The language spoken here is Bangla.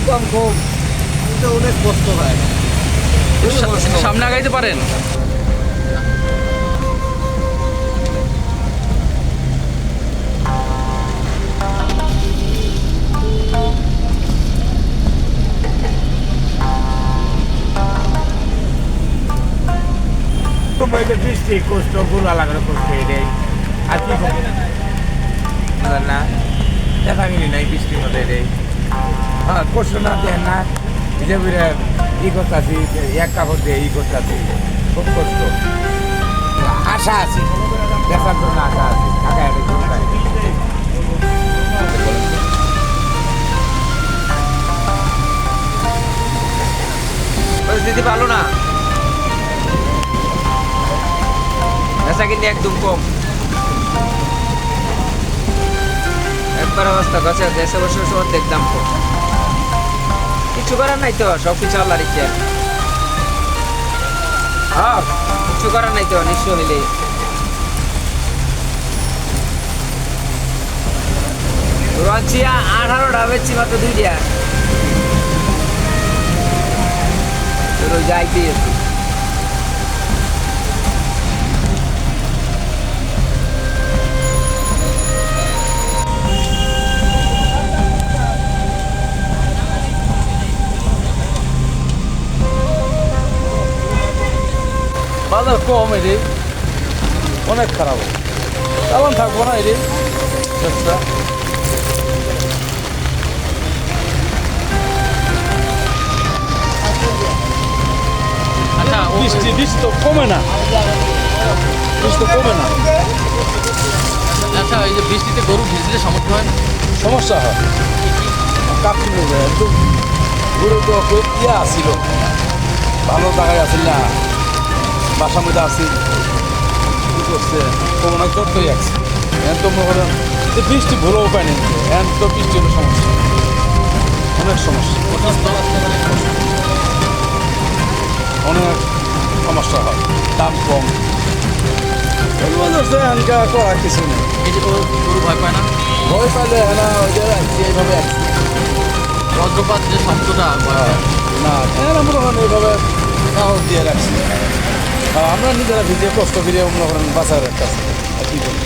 ইনকাম কম, এটা অনেক কষ্ট হয়। সামনে আগাইতে পারেন? বৃষ্টি কষ্ট, গুলা লাগানো কষ্ট এটাই। আর কি না দেখা মিলি নাই বৃষ্টির মধ্যে এটাই। হ্যাঁ, কষ্ট না দেন না, ভিজে ভিজে ই করতেছি, এক কাপড় দিয়ে ই করতেছি, খুব কষ্ট। আশা আছি, বেচার জন্য আশা আছে, ঢাকা একটা চিন্তায়। পরিস্থিতি ভালো না, বেচা কিন্তু একদম কম। একবার অবস্থা গেছে, দেশে বসে বসে অর্ধেক দাম কম। কিছু করার নাই তো, সব কিছু আল্লাহর ইচ্ছা। হ্যাঁ, কিছু করার নাই তো, নিঃস্ব হইলে। রঞ্চি 18টা বেচছি মাত্র 2টা। চলো যাইতে আছি। বাজার কম এটি, অনেক খারাপ। চালান থাকবো না এটি ব্যবসা। আচ্ছা, বৃষ্টি তো কমে না, বৃষ্টি তো কমে না। আচ্ছা, এই যে বৃষ্টিতে গরু ভিজলে সমস্যা হয় না? সমস্যা হয়, কাপড় নেবে একদম। ঘুরে তো ইয়া আসছিল, ভালো জায়গায় আসিল না, বাসার মধ্যে আসিল, কি করছে কোনো চোদ্দই আছে। এখন তো মনে করেন যে বৃষ্টি ভুলেও উপায় নেই, এখন তো বৃষ্টি হলো সমস্যা, অনেক সমস্যা, অনেক সমস্যা হয়, দাম কম। এখানকার করার কিছু নেই। এই যে গরু ভয় পায় না? ভয় পাইলে না ওই যে এইভাবে বজ্রপাত যে শব্দটা না, এরা মনে করেন এইভাবে সাহস দিয়ে রাখছি। আর আমরা নিজেরা ভিজে কষ্ট ফিরে মনে করেন বাঁচার একটা কি করি।